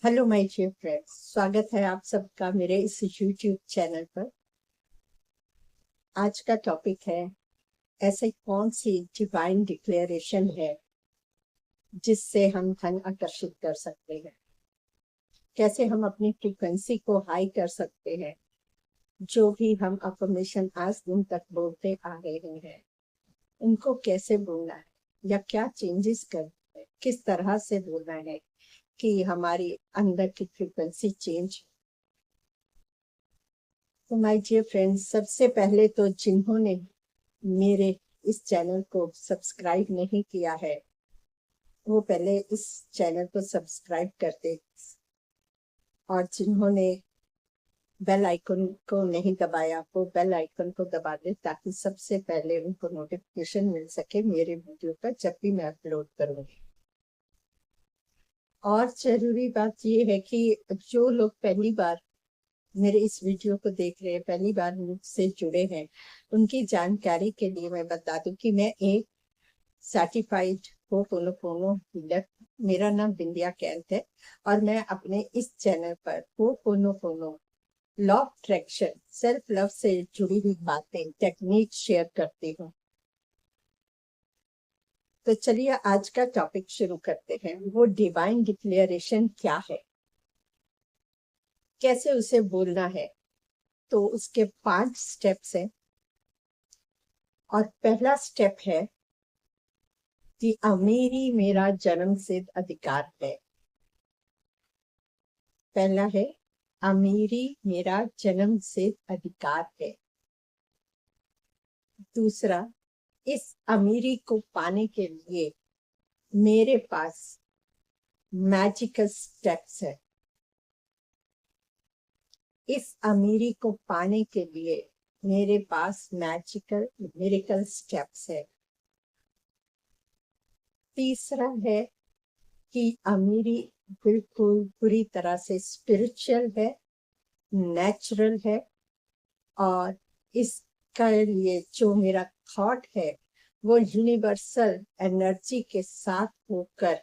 Hello my dear friends, स्वागत है आप सबका मेरे इस यूट्यूब चैनल पर। आज का टॉपिक है ऐसे कौन सी डिवाइन डिक्लेरेशन है जिससे हम धन आकर्षित कर सकते हैं। कैसे हम अपनी फ्रीक्वेंसी को हाई कर सकते हैं। जो भी हम अफर्मेशन आज दिन तक बोलते आ रहे हैं उनको कैसे बोलना है या क्या चेंजेस करना है, किस तरह से बोलना है कि हमारी अंदर की फ्रीक्वेंसी चेंज। तो माय डियर फ्रेंड्स, सबसे पहले तो जिन्होंने मेरे इस चैनल को सब्सक्राइब नहीं किया है वो पहले इस चैनल को सब्सक्राइब करते, और जिन्होंने बेल आइकन को नहीं दबाया वो बेल आइकन को दबा दे ताकि सबसे पहले उनको नोटिफिकेशन मिल सके मेरे वीडियो का जब भी मैं अपलोड करूंगी। और जरूरी बात ये है कि जो लोग पहली बार मेरे इस वीडियो को देख रहे हैं, पहली बार मुझसे जुड़े हैं, उनकी जानकारी के लिए मैं बता दूं कि मैं एक सर्टिफाइड होपोनोपोनो हीलर, मेरा नाम बिंदिया कैंत है और मैं अपने इस चैनल पर ho'oponopono, law of attraction, self love से जुड़ी हुई बातें, टेक्निक शेयर करती हूँ। तो चलिए आज का टॉपिक शुरू करते हैं। वो डिवाइन डिक्लेरेशन क्या है, कैसे उसे बोलना है। तो उसके 5 स्टेप्स हैं और पहला स्टेप है कि अमीरी मेरा जन्मसिद्ध अधिकार है। पहला है अमीरी मेरा जन्मसिद्ध अधिकार है। दूसरा, इस अमीरी को पाने के लिए मेरे पास मैजिकल स्टेप्स है। इस अमीरी को पाने के लिए मेरे पास मैजिकल मिरेकल स्टेप्स है। तीसरा है कि अमीरी बिल्कुल पूरी तरह से स्पिरिचुअल है, नेचुरल है, और इसका लिए जो मेरा थॉट है वो यूनिवर्सल एनर्जी के साथ होकर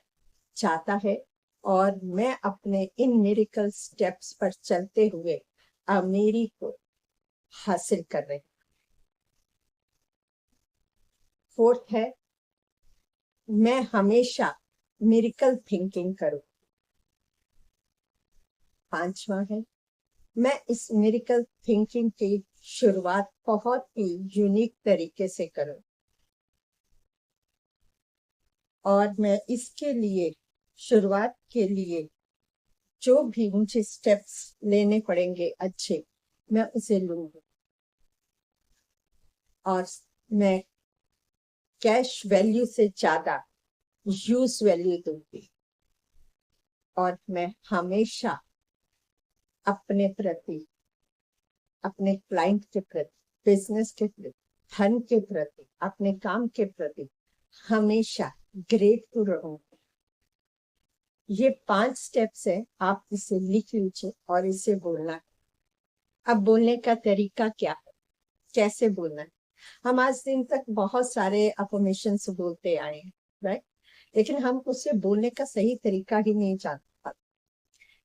चाहता है और मैं अपने इन मिरेकल स्टेप्स पर चलते हुए अमीरी को हासिल कर रही। फोर्थ है, मैं हमेशा मिरेकल थिंकिंग करूं। पांचवा है, मैं इस मिरेकल थिंकिंग की शुरुआत बहुत ही यूनिक तरीके से करूं और मैं इसके लिए शुरुआत के लिए जो भी मुझे स्टेप्स लेने पड़ेंगे अच्छे, मैं उसे लूंगी और मैं कैश वैल्यू से ज्यादा यूज वैल्यू दूंगी। और मैं हमेशा अपने प्रति, अपने क्लाइंट के प्रति, बिजनेस के प्रति, धन के प्रति, अपने काम के प्रति हमेशा ग्रेटफुल रहूंगी। ये 5 स्टेप्स है, आप इसे लिख लीजिए और इसे बोलना है। अब बोलने का तरीका क्या है, कैसे बोलना है। हम आज दिन तक बहुत सारे अफर्मेशंस बोलते आए हैं, राइट, लेकिन हम उससे बोलने का सही तरीका ही नहीं जानते।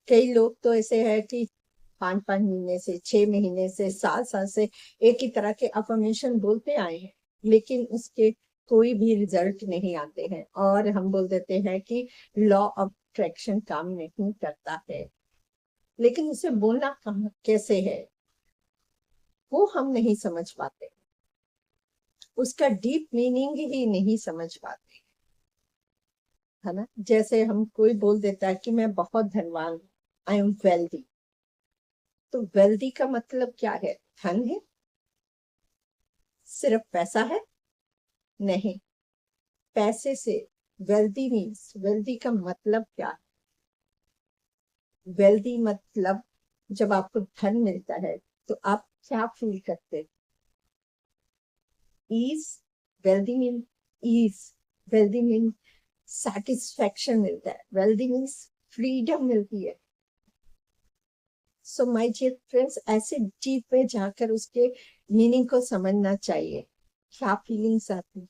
कई लोग तो ऐसे है कि 5-5 महीने से, 6 महीने से, साल से एक ही तरह के अफर्मेशन बोलते आए हैं, लेकिन उसके कोई भी रिजल्ट नहीं आते हैं और हम बोल देते हैं कि लॉ ऑफ अट्रैक्शन काम नहीं करता है। लेकिन उसे बोलना कहाँ कैसे है वो हम नहीं समझ पाते, उसका डीप मीनिंग ही नहीं समझ पाते, है ना। जैसे हम कोई बोल देता है कि मैं बहुत धनवान हूं, आई एम वेल्दी। तो वेल्दी का मतलब क्या है? धन है? सिर्फ पैसा है? नहीं, पैसे से वेल्दी मीन्स, वेल्दी का मतलब क्या है? वेल्दी मतलब जब आपको धन मिलता है तो आप क्या फील करते हैं? Ease. Wealthy mean ease, wealthy mean satisfaction मिलता है, वेल्दी मीन्स फ्रीडम मिलती है। सो माय डियर फ्रेंड्स, ऐसे डीप में जाकर उसके मीनिंग को समझना चाहिए। क्या फीलिंग्स आती है,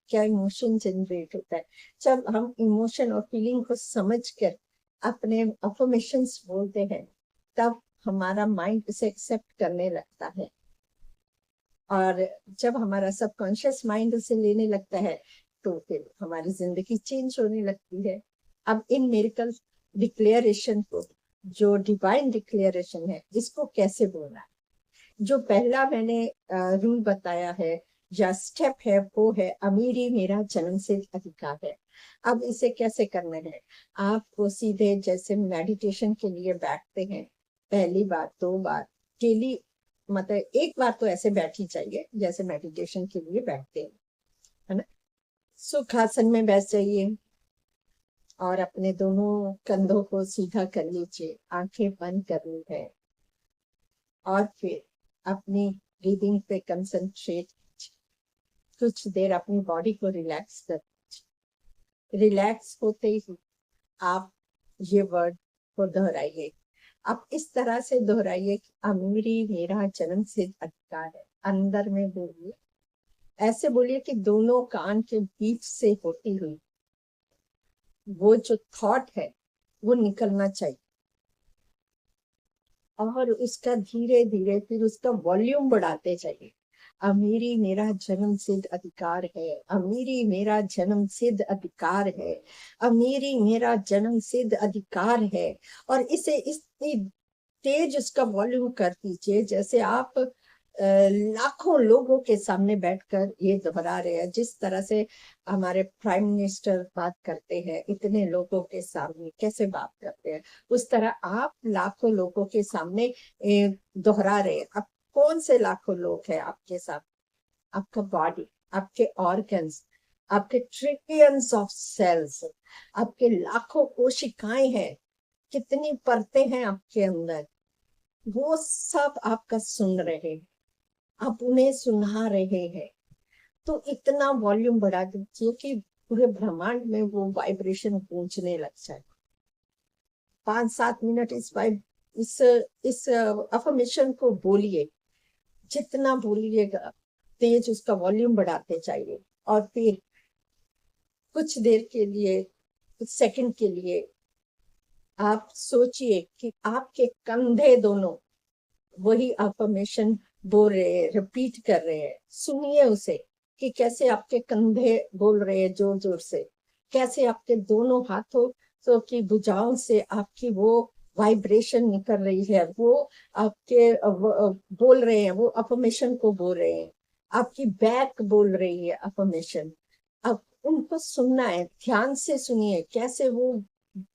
क्या इमोशन जनरेट होता है। जब हम इमोशन और फीलिंग को समझ कर अपने अफर्मेशंस बोलते हैं, तब हमारा माइंड उसे एक्सेप्ट करने लगता है, और जब हमारा सबकॉन्शियस माइंड उसे लेने लगता है तो फिर हमारी जिंदगी चेंज होने लगती है। अब इन मेरिकल डिक्लेरेशन को, जो डिवाइन डिक्लेरेशन है, इसको कैसे बोलना है? जो पहला मैंने रूल बताया है या स्टेप है, वो है अमीरी मेरा जन्मसिद्ध अधिकार है। अब इसे कैसे करना है? आपको सीधे जैसे मेडिटेशन के लिए बैठते हैं, पहली बार, दो बार, डेली, मतलब एक बार तो ऐसे बैठ ही चाहिए जैसे मेडिटेशन के लिए बैठते हैं, है ना। सुखासन में बैठ जाइए और अपने दोनों कंधों को सीधा कर लीजिए, आंखें बंद करनी है, और फिर अपनी ब्रीदिंग पे कंसंट्रेट, कुछ देर अपनी बॉडी को रिलैक्स कर, रिलैक्स होते ही आप ये वर्ड को दोहराइए। आप इस तरह से दोहराइए कि अमीरी मेरा जन्म सिद्ध अधिकार है। अंदर में बोलिए, ऐसे बोलिए कि दोनों कान के बीच से होती हुई वो जो थॉट है वो निकलना चाहिए, और उसका धीरे धीरे फिर उसका वॉल्यूम बढ़ाते जाइए। अमीरी मेरा जन्म सिद्ध अधिकार है, अमीरी मेरा जन्म सिद्ध अधिकार है, अमीरी मेरा जन्म सिद्ध अधिकार है। और इसे इतनी तेज उसका वॉल्यूम कर दीजिए जैसे आप लाखों लोगों के सामने बैठकर ये दोहरा रहे हैं। जिस तरह से हमारे प्राइम मिनिस्टर बात करते हैं, इतने लोगों के सामने कैसे बात करते हैं, उस तरह आप लाखों लोगों के सामने दोहरा रहे हैं। अब कौन से लाखों लोग हैं आपके साथ? आपका बॉडी, आपके ऑर्गन्स, आपके ट्रिलियंस ऑफ सेल्स, आपके लाखों कोशिकाएं हैं, कितनी परतें हैं आपके अंदर, वो सब आपका सुन रहे हैं, आप उन्हें सुना रहे हैं। तो इतना वॉल्यूम बढ़ा दीजिए कि पूरे ब्रह्मांड में वो वाइब्रेशन गूंजने लग जाए। 5-7 मिनट इस अफर्मेशन को बोलिए, जितना बोलिएगा तेज उसका वॉल्यूम बढ़ाते जाइए। और फिर कुछ देर के लिए, कुछ सेकंड के लिए आप सोचिए कि आपके कंधे दोनों वही अफर्मेशन बोल रहे हैं, रिपीट कर रहे हैं। सुनिए उसे कि कैसे आपके कंधे बोल रहे हैं जोर जोर से, कैसे आपके दोनों हाथों तो की भुजाओं से आपकी वो वाइब्रेशन निकल रही है, वो आपके बोल रहे हैं, वो अफर्मेशन को बोल रहे हैं। आपकी बैक बोल रही है अफर्मेशन। अब उनको सुनना है, ध्यान से सुनिए कैसे वो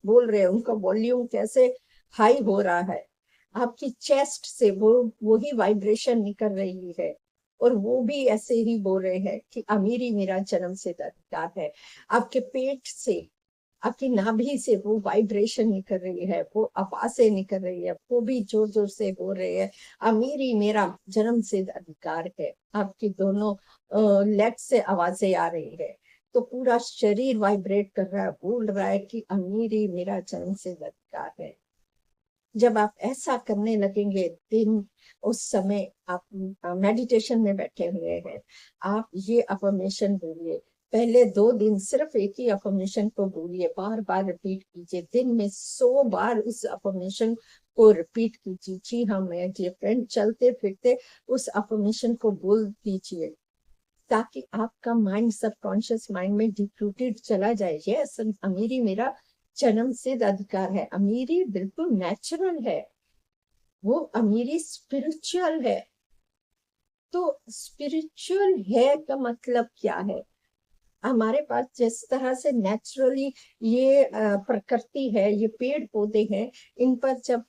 बोल रहे हैं, उनका वॉल्यूम कैसे हाई हो रहा है। आपकी चेस्ट से वो वही वाइब्रेशन निकल रही है, और वो भी ऐसे ही बोल रहे हैं कि अमीरी मेरा जन्म सिद्ध अधिकार है। आपके पेट से, आपकी नाभि से वो वाइब्रेशन निकल रही है, वो आवाजें निकल रही है, वो भी जोर जोर से बोल रहे हैं अमीरी मेरा जन्म सिद्ध अधिकार है। आपकी दोनों लेग से आवाजें आ रही है, तो पूरा शरीर वाइब्रेट कर रहा है, बोल रहा है कि अमीरी मेरा जन्म सिद्ध अधिकार है। जब आप ऐसा करने लगेंगे, दिन उस समय आप मेडिटेशन में बैठे हुए हैं, आप ये अफर्मेशन बोलिए। पहले 2 दिन सिर्फ एक ही अफर्मेशन को बोलिए, बार बार रिपीट कीजिए। दिन में 100 बार उस अफर्मेशन को रिपीट कीजिए। जी हाँ, मैं डियर फ्रेंड, चलते फिरते उस अफर्मेशन को बोल दीजिए, ताकि आपका माइंड सबकॉन्शियस माइंड में डीप रूटेड चला जाए। यस, अमीरी मेरा जन्म सिद्ध अधिकार है। अमीरी बिल्कुल नेचुरल है, वो अमीरी स्पिरिचुअल है। तो स्पिरिचुअल है का मतलब क्या है? हमारे पास जिस तरह से नेचुरली ये प्रकृति है, ये पेड़ पौधे हैं, इन पर जब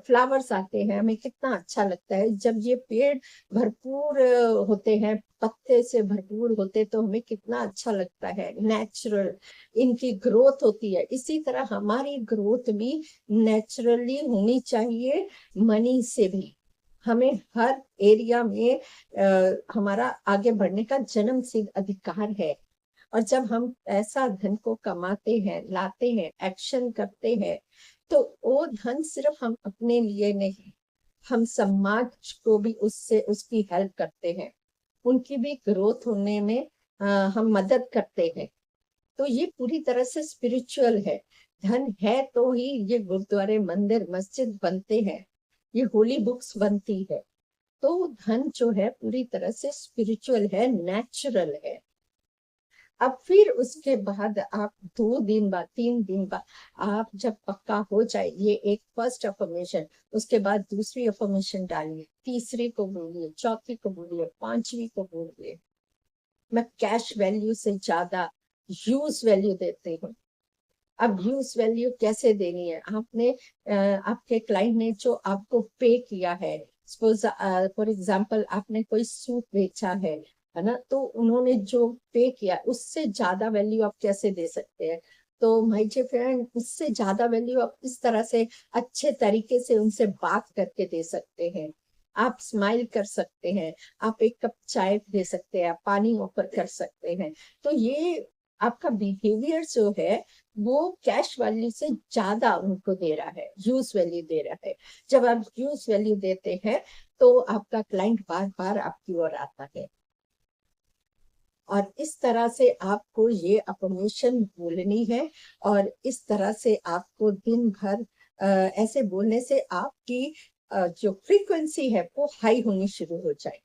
फ्लावर्स आते हैं हमें कितना अच्छा लगता है। जब ये पेड़ भरपूर होते हैं, पत्ते से भरपूर होते, तो हमें कितना अच्छा लगता है। नेचुरल इनकी ग्रोथ होती है। इसी तरह हमारी ग्रोथ भी नेचुरली होनी चाहिए। मनी से भी हमें हर एरिया में हमारा आगे बढ़ने का जन्म सिद्ध अधिकार है। और जब हम ऐसा धन को कमाते हैं, लाते हैं, एक्शन करते हैं, तो वो धन सिर्फ हम अपने लिए नहीं, हम समाज को भी उससे उसकी हेल्प करते हैं, उनकी भी ग्रोथ होने में हम मदद करते हैं। तो ये पूरी तरह से स्पिरिचुअल है। धन है तो ही ये गुरुद्वारे, मंदिर, मस्जिद बनते हैं, ये होली बुक्स बनती है। तो धन जो है पूरी तरह से स्पिरिचुअल है, नेचुरल है। अब फिर उसके बाद आप 2 दिन बाद, 3 दिन बाद, आप जब पक्का हो जाए, ये एक फर्स्ट अफर्मेशन, उसके बाद दूसरी अफर्मेशन डालिए, तीसरी को बोलिए, चौथी को बोलिए, पांचवी को बोलिए, मैं कैश वैल्यू से ज्यादा यूज वैल्यू देती हूँ। अब यूज वैल्यू कैसे देनी है? आपने आपके क्लाइंट ने जो आपको पे किया है, सपोज फॉर एग्जांपल आपने कोई सूट बेचा है ना, तो उन्होंने जो पे किया उससे ज्यादा वैल्यू आप कैसे दे सकते हैं? तो माय डियर फ्रेंड, उससे ज्यादा वैल्यू आप इस तरह से अच्छे तरीके से उनसे बात करके दे सकते हैं। आप स्माइल कर सकते हैं, आप एक कप चाय दे सकते हैं, आप पानी ऑफर कर सकते हैं। तो ये आपका बिहेवियर जो है वो कैश वैल्यू से ज्यादा उनको दे रहा है, यूज वैल्यू दे रहा है। जब आप यूज वैल्यू देते हैं तो आपका क्लाइंट बार बार आपकी ओर आता है। और इस तरह से आपको ये अफर्मेशन बोलनी है, और इस तरह से आपको दिन भर ऐसे बोलने से आपकी जो फ्रीक्वेंसी है वो हाई होनी शुरू हो जाए।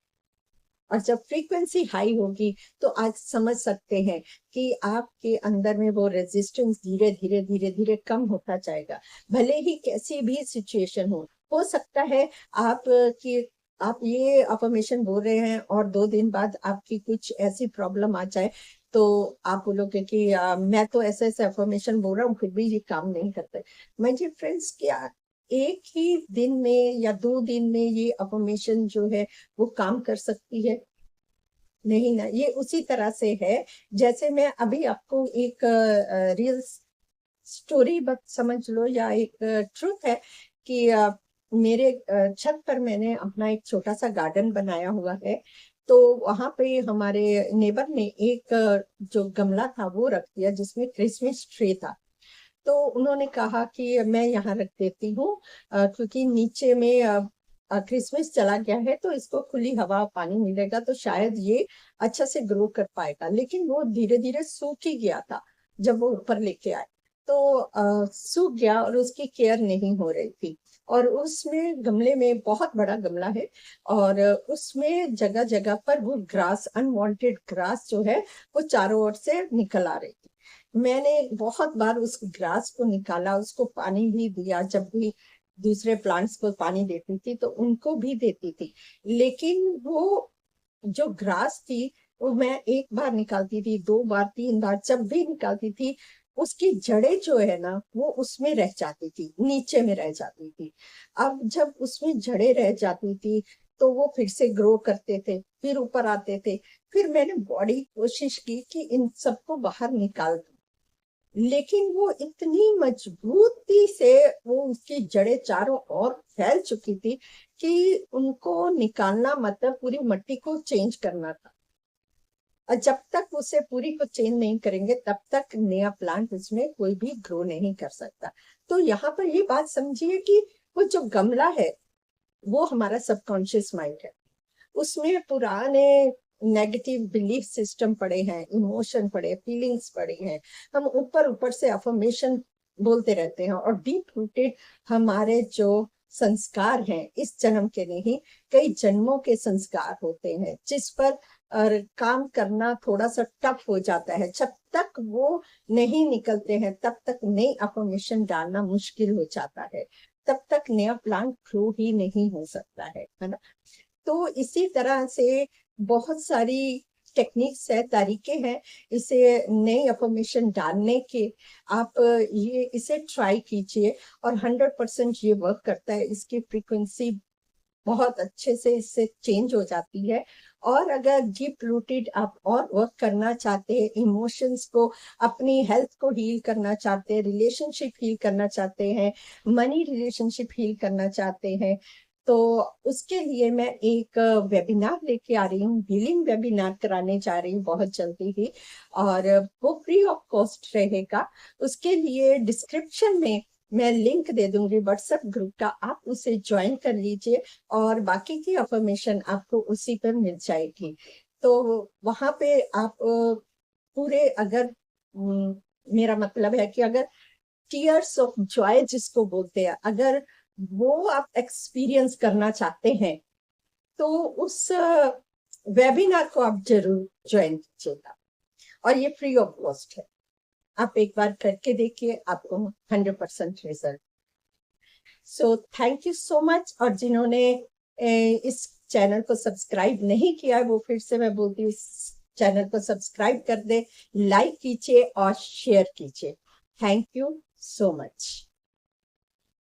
और जब फ्रीक्वेंसी हाई होगी तो आज समझ सकते हैं कि आपके अंदर में वो रेजिस्टेंस धीरे धीरे धीरे धीरे कम होता जाएगा। भले ही कैसी भी सिचुएशन हो सकता है आप कि आप ये अफर्मेशन बोल रहे हैं और 2 दिन बाद आपकी कुछ ऐसी प्रॉब्लम आ जाए, तो आप बोलोगे कि मैं तो ऐसे ऐसे अफर्मेशन बोल रहा हूँ फिर भी ये काम नहीं करते। माय डियर फ्रेंड्स, क्या एक ही दिन में या 2 दिन में ये अफर्मेशन जो है वो काम कर सकती है? नहीं ना। ये उसी तरह से है जैसे मैं अभी आपको एक रियल स्टोरी बत समझ लो, या एक ट्रुथ है कि मेरे छत पर मैंने अपना एक छोटा सा गार्डन बनाया हुआ है। तो वहां पे हमारे नेबर ने एक जो गमला था वो रख दिया जिसमें क्रिसमस ट्री था। तो उन्होंने कहा कि मैं यहाँ रख देती हूँ, क्योंकि नीचे में क्रिसमस चला गया है तो इसको खुली हवा पानी मिलेगा तो शायद ये अच्छा से ग्रो कर पाएगा। लेकिन वो धीरे धीरे सूख ही गया था जब वो ऊपर लेके आए। तो सूख गया और उसकी केयर नहीं हो रही थी। और उसमें गमले में बहुत बड़ा गमला है, और उसमें जगह जगह पर वो ग्रास, अनवांटेड ग्रास जो है वो चारों ओर से निकल आ रही थी। मैंने बहुत बार उस ग्रास को निकाला, उसको पानी भी दिया, जब भी दूसरे प्लांट्स को पानी देती थी तो उनको भी देती थी। लेकिन वो जो ग्रास थी वो मैं एक बार निकालती थी, 2 बार, 3 बार, जब भी निकालती थी उसकी जड़ें जो है ना वो उसमें रह जाती थी, नीचे में रह जाती थी। अब जब उसमें जड़ें रह जाती थी तो वो फिर से ग्रो करते थे, फिर ऊपर आते थे। फिर मैंने बड़ी कोशिश की कि इन सबको बाहर निकाल दूं, लेकिन वो इतनी मजबूती से वो उसकी जड़ें चारों ओर फैल चुकी थी कि उनको निकालना मतलब पूरी मिट्टी को चेंज करना था। और जब तक उसे पूरी को चेंज नहीं करेंगे तब तक नया प्लांट उसमें कोई भी ग्रो नहीं कर सकता। तो यहाँ पर ये बात समझिए कि वो जो गमला है वो हमारा सबकॉन्शियस माइंड है। उसमें पुराने नेगेटिव बिलीफ सिस्टम पड़े हैं, इमोशन पड़े, फीलिंग्स पड़ी हैं। हम ऊपर ऊपर से अफर्मेशन बोलते रहते हैं, और डीप रूटेड हमारे जो संस्कार हैं इस जन्म के नहीं, कई जन्मों के संस्कार होते हैं जिस पर और काम करना थोड़ा सा टफ हो जाता है। जब तक वो नहीं निकलते हैं तब तक नई अफर्मेशन डालना मुश्किल हो जाता है, तब तक नया प्लांट ग्रो ही नहीं हो सकता है ना। तो इसी तरह से बहुत सारी टेक्निक्स है, तरीके हैं इसे नई अफर्मेशन डालने के। आप ये इसे ट्राई कीजिए, और 100% ये वर्क करता है। इसकी फ्रीक्वेंसी बहुत अच्छे से इससे चेंज हो जाती है। और अगर डीप रूटेड आप और वर्क करना चाहते हैं, इमोशंस को, अपनी हेल्थ को हील करना चाहते हैं, रिलेशनशिप हील करना चाहते हैं, मनी रिलेशनशिप हील करना चाहते हैं, तो उसके लिए मैं एक वेबिनार लेके आ रही हूँ, हीलिंग वेबिनार कराने जा रही हूँ बहुत जल्दी ही। और वो फ्री ऑफ कॉस्ट रहेगा। उसके लिए डिस्क्रिप्शन में मैं लिंक दे दूंगी व्हाट्सएप ग्रुप का, आप उसे ज्वाइन कर लीजिए, और बाकी की अफर्मेशन आपको उसी पर मिल जाएगी। तो वहां पे आप पूरे, अगर मेरा मतलब है कि अगर टीयर्स ऑफ जॉय जिसको बोलते हैं, अगर वो आप एक्सपीरियंस करना चाहते हैं तो उस वेबिनार को आप जरूर ज्वाइन कीजिएगा, और ये फ्री ऑफ कॉस्ट है। आप एक बार करके देखिए, आपको 100% result. So thank you so much. और जिन्होंने इस चैनल को सब्सक्राइब नहीं किया, वो फिर से मैं बोलती हूँ, इस चैनल को सब्सक्राइब कर दे, लाइक कीजिए और शेयर कीजिए। Thank you so much.